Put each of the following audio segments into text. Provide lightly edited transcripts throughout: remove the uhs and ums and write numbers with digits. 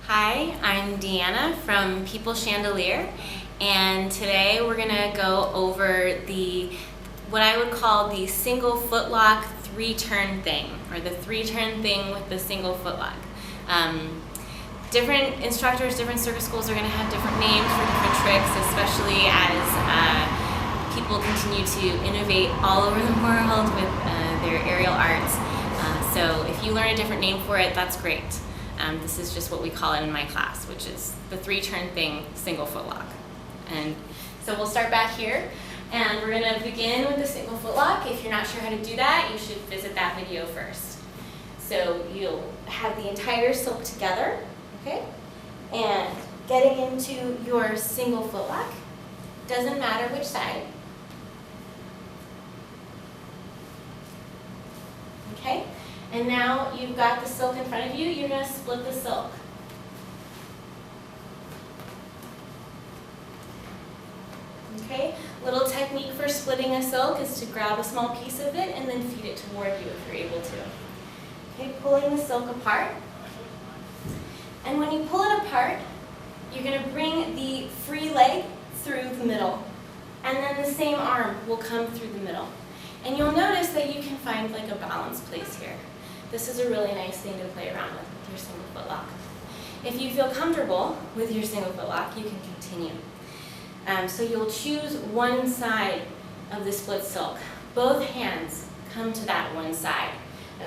Hi, I'm Deanna from People Chandelier, and today we're gonna go over what I would call the single footlock 3-turn thing, or the 3-turn thing with the single footlock. Different instructors, different circus schools are gonna have different names for different tricks, especially as people continue to innovate all over the world with their aerial arts. So if you learn a different name for it, that's great. This is just what we call it in my class, which is the 3-turn thing, single footlock. And so we'll start back here, and we're gonna begin with the single footlock. If you're not sure how to do that, you should visit that video first. So you'll have the entire silk together, okay? And getting into your single footlock, doesn't matter which side. Okay? And now you've got the silk in front of you, you're going to split the silk. Okay, little technique for splitting a silk is to grab a small piece of it and then feed it toward you if you're able to. Okay, pulling the silk apart. And when you pull it apart, you're going to bring the free leg through the middle. And then the same arm will come through the middle. And you'll notice that you can find like a balance place here. This is a really nice thing to play around with your single footlock. If you feel comfortable with your single footlock, you can continue. So you'll choose one side of the split silk. Both hands come to that one side.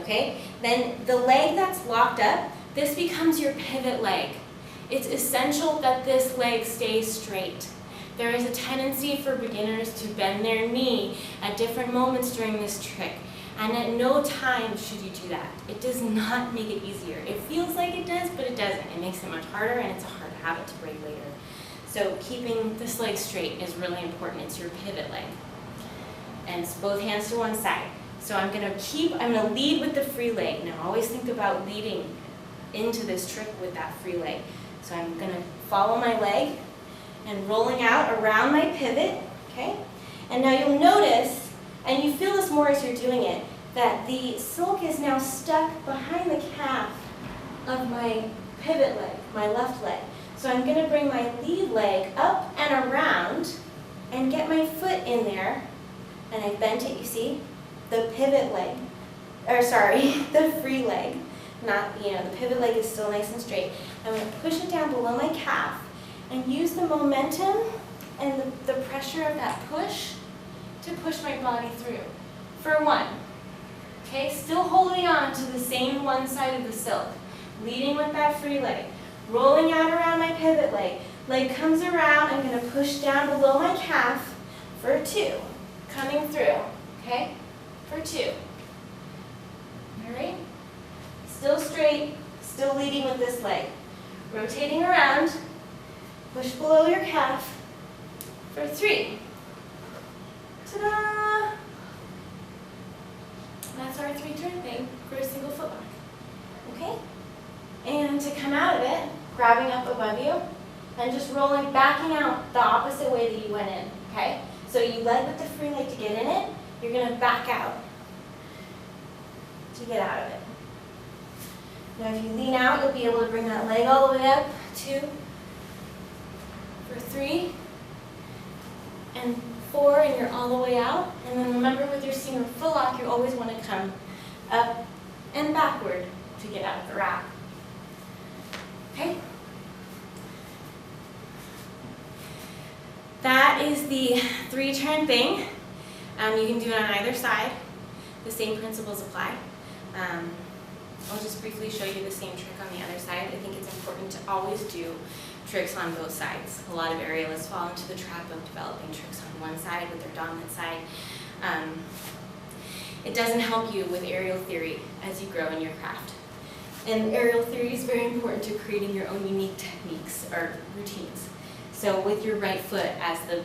Okay? Then the leg that's locked up, this becomes your pivot leg. It's essential that this leg stays straight. There is a tendency for beginners to bend their knee at different moments during this trick. And at no time should you do that. It does not make it easier. It feels like it does, but it doesn't. It makes it much harder, and it's a hard habit to break later. So keeping this leg straight is really important. It's your pivot leg. And it's both hands to one side. So I'm gonna lead with the free leg. Now always think about leading into this trick with that free leg. So I'm gonna follow my leg and rolling out around my pivot, okay? And now you'll notice, and you feel this more as you're doing it, that the silk is now stuck behind the calf of my pivot leg, my left leg. So I'm going to bring my lead leg up and around and get my foot in there, and I bent it, you see? The pivot leg, the free leg, the pivot leg is still nice and straight. I'm going to push it down below my calf and use the momentum and the pressure of that push to push my body through. For one. Okay, still holding on to the same one side of the silk. Leading with that free leg. Rolling out around my pivot leg. Leg comes around, I'm going to push down below my calf for 2. Coming through. Okay? For 2. Alright? Still straight, still leading with this leg. Rotating around. Push below your calf for 3. Ta-da! That's our 3-turn thing for a single footlock. Okay? And to come out of it, grabbing up above you, and just rolling, backing out the opposite way that you went in. Okay? So you led with the free leg to get in it, you're going to back out to get out of it. Now if you lean out, you'll be able to bring that leg all the way up, 2, for 3, and 4, and you're all the way out. And then remember, with your single footlock, you always want to come up and backward to get out of the wrap. Okay? That is the 3-turn thing. You can do it on either side. The same principles apply. I'll just briefly show you the same trick on the other side. I think it's important to always do tricks on both sides. A lot of aerialists fall into the trap of developing tricks on one side with their dominant side. It doesn't help you with aerial theory as you grow in your craft. And aerial theory is very important to creating your own unique techniques or routines. So with your right foot as the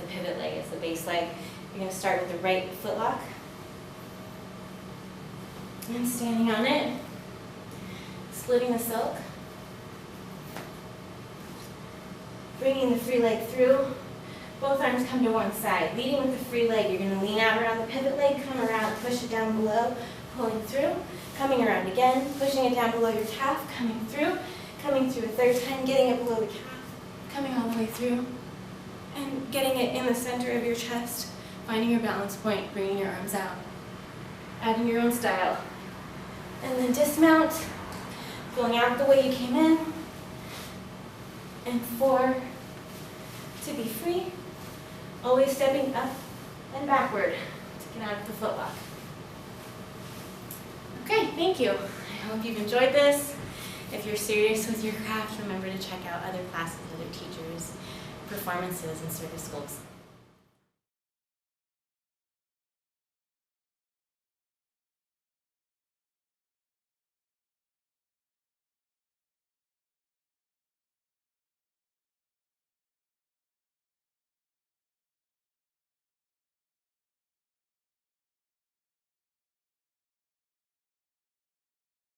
pivot leg, as the base leg, you're going to start with the right footlock. And standing on it, splitting the silk. Bringing the free leg through. Both arms come to one side. Leading with the free leg, you're going to lean out around the pivot leg, come around, push it down below, pulling through, coming around again, pushing it down below your calf, coming through, Coming through a third time, getting it below the calf, coming all the way through, and getting it in the center of your chest, finding your balance point, bringing your arms out, adding your own style. And then dismount, going out the way you came in, and 4, to be free, always stepping up and backward to get out of the footlock. Okay, thank you. I hope you've enjoyed this. If you're serious with your craft, remember to check out other classes, other teachers, performances, and service schools.